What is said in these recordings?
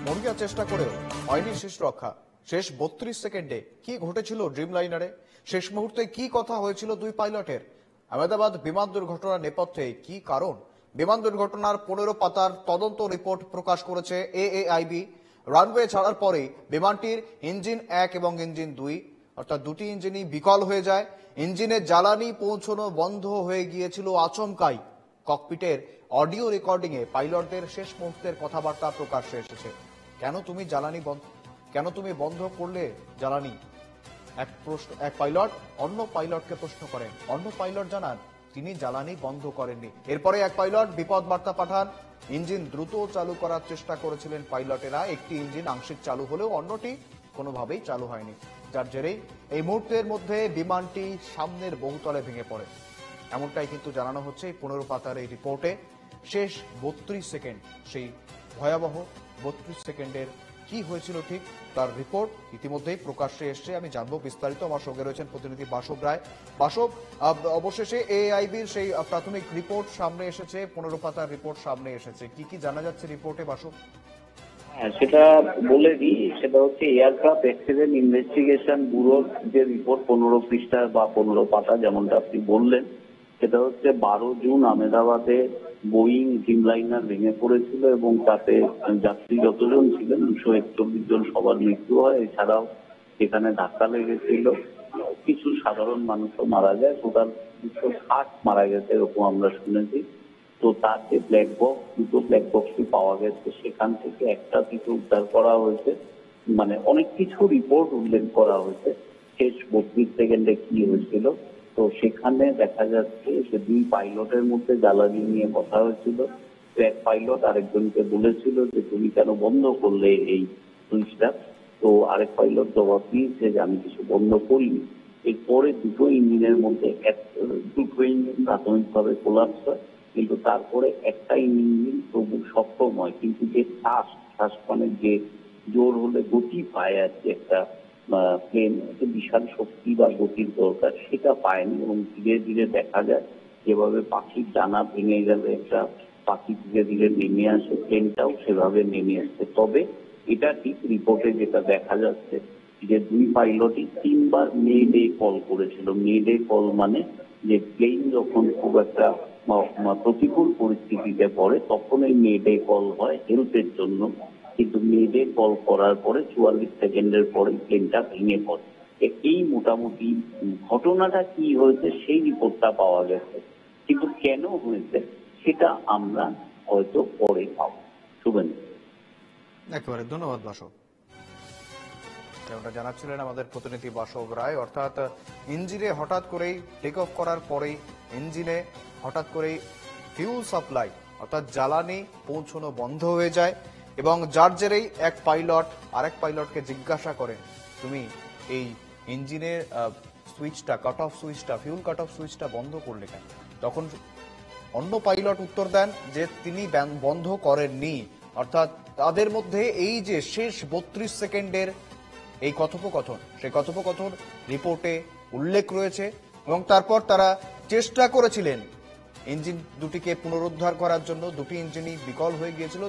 মরিয়া চেষ্টা করেও হয়নি শেষ রক্ষা। শেষ 32 সেকেন্ডে কি ঘটেছিল ড্রিমলাইনারে? শেষ মুহূর্তে কি কথা হয়েছিল দুই পাইলটের? আহমেদাবাদ বিমান দুর্ঘটনার নেপথ্যে কি কারণ? বিমান দুর্ঘটনার 15 পাতার তদন্ত রিপোর্ট প্রকাশ করেছে এএআইবি। রানওয়ে ছাড়ার পরে বিমানটির ইঞ্জিন 1 এবং ইঞ্জিন 2 অর্থাৎ দুটি ইঞ্জিনই বিকল হয়ে যায়। ইঞ্জিনের জ্বালানি পৌঁছানো বন্ধ হয়ে গিয়েছিল আচমকাই। ককপিটের অডিও রেকর্ডিং এ পাইলটদের শেষ মুহূর্তের কথাবার্তা প্রকাশ্যে এসেছে। কেন তুমি বন্ধ করলে জ্বালানি? এক পাইলট অন্য পাইলটকে প্রশ্ন করেন। অন্য পাইলট জানান তিনি জ্বালানি বন্ধ করেননি। এরপরে এক পাইলট বিপদ বার্তা পাঠান। ইঞ্জিন দ্রুত চালু করার চেষ্টা করেছিলেন পাইলটেরা। একটি ইঞ্জিন আংশিক চালু হলেও অন্যটি কোনোভাবেই চালু হয়নি, যার জেরেই এই মুহূর্তের মধ্যে বিমানটি সামনের বহুতলে ভেঙে পড়ে। এমনটাই কিন্তু জানানো হচ্ছে 15 পাতার এই রিপোর্টে। শেষ 32 সেকেন্ড, সেই ভয়াবহ 32 সেকেন্ডের কি হয়েছিল ঠিক তার রিপোর্ট ইতিমধ্যেই প্রকাশ্যে এসছে। আমি জানবো বিস্তারিত। আমার সঙ্গে রয়েছেন প্রতিনিধি বাসব রায়। বাসব, অবশেষে এআইবির সেই প্রাথমিক রিপোর্ট সামনে এসেছে, 15 পাতার রিপোর্ট সামনে এসেছে। কি কি জানা যাচ্ছে রিপোর্টে বাসব? হ্যাঁ, সেটা বলে দিই। সেটা হচ্ছে এয়ারক্রাফট অ্যাক্সিডেন্ট ইনভেস্টিগেশন ব্যুরোর যে রিপোর্ট 15 পৃষ্ঠা বা 15 পাতা যেমনটা আপনি বললেন, সেটা হচ্ছে 12 জুন আহমেদাবাদে বোয়িং ড্রিমলাইনার ভেঙে পড়েছিল এবং তাতে যাত্রী যতজন ছিলেন 241 জন সবার মৃত্যু হয়। এছাড়াও সেখানে ধাক্কা লেগেছিল, কিছু সাধারণ মানুষও মারা যায়। টোটাল 260 মারা গেছে এরকম আমরা শুনেছি। তো তার যে ব্ল্যাক বক্স, দুটো ব্ল্যাক বক্সই পাওয়া গেছে, সেখান থেকে একটা থেকে উদ্ধার করা হয়েছে। মানে অনেক কিছু রিপোর্ট উল্লেখ করা হয়েছে শেষ 32 সেকেন্ডে কি হয়েছিল। তো সেখানে দেখা যাচ্ছে যে দুই পাইলটের মধ্যে জ্বালানি নিয়ে কথা হয়েছিল। তো এক পাইলট আরেকজনকে বলেছিল যে তুমি কেন বন্ধ করলে এই সুইচটা। তো আরেক পাইলট জবাব দিয়েছে যে আমি কিছু বন্ধ করিনি। এরপরে দুটো ইঞ্জিনের মধ্যে দুটো ইঞ্জিন প্রাথমিকভাবে কোলাপস হয়, কিন্তু তারপরে একটা ইঞ্জিন তবু সক্ষম হয়, কিন্তু যে শ্বাস মানে যে জোর হলে গতি পায় আর কি একটা প্লেন, বিশাল শক্তি বা গতির দরকার, সেটা পায়নি। এবং ধীরে ধীরে দেখা যায় যেভাবে পাখির ডানা ভেঙে গেলে একটা পাখি ধীরে ধীরে নেমে আসে, প্লেনটাও সেভাবে নেমে আসছে। তবে এটা ঠিক রিপোর্টে যেটা দেখা যাচ্ছে যে দুই পাইলটই 3 বার মেডে কল করেছিল। মেডে কল মানে যে প্লেন যখন খুব একটা প্রতিকূল পরিস্থিতিতে পড়ে তখন এই মেডে কল হয় হেল্পের জন্য। কিন্তু মেডে কল করার পরে 44 সেকেন্ডের পরে প্লেনটা ভেঙে পড়ে। এই মোটামুটি ঘটনাটা কি হয়েছে সেই রিপোর্টটা পাওয়া গেছে, কিন্তু কেন হয়েছে সেটা আমরা হয়তো পরে পাবো। শুভেন্দু, একেবারে ধন্যবাদ বাসব। যেমনটা জানাচ্ছিলেন আমাদের প্রতিনিধি বাসব রায়, অর্থাৎ ইঞ্জিনে হঠাৎ করেই টেক অফ করার পরেই ইঞ্জিনে হঠাৎ করেই ফিউল সাপ্লাই অর্থাৎ জ্বালানি পৌঁছানো বন্ধ হয়ে যায় এবং যার জেরেই এক পাইলট আরেক পাইলটকে জিজ্ঞাসা করেন তুমি এই ইঞ্জিনের সুইচটা কাট অফ সুইচটা ফিউল কাট অফ সুইচটা বন্ধ করলে কেন? তখন অন্য পাইলট উত্তর দেন যে তিনি বন্ধ করেননি। অর্থাৎ তাদের মধ্যে এই যে শেষ 32 সেকেন্ডের এই কথোপকথন, সেই কথোপকথন রিপোর্টে উল্লেখ রয়েছে। এবং তারপর তারা চেষ্টা করেছিলেন ইঞ্জিন দুটিকে পুনরুদ্ধার করার জন্য। দুটি ইঞ্জিনই বিকল হয়ে গিয়েছিল,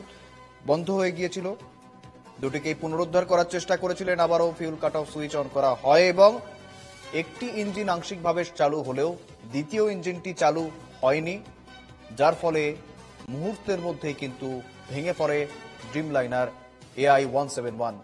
বন্ধ হয়ে গিয়েছিল। দুটিকে পুনরুদ্ধার করার চেষ্টা করেছিলেন। আবারও fuel cut off switch on করা হয় এবং একটি ইঞ্জিন আংশিকভাবে চালু হলেও দ্বিতীয় ইঞ্জিনটি চালু হয়নি, যার ফলে মুহূর্তের মধ্যেই কিন্তু ভেঙে পড়ে ড্রিমলাইনার AI-171।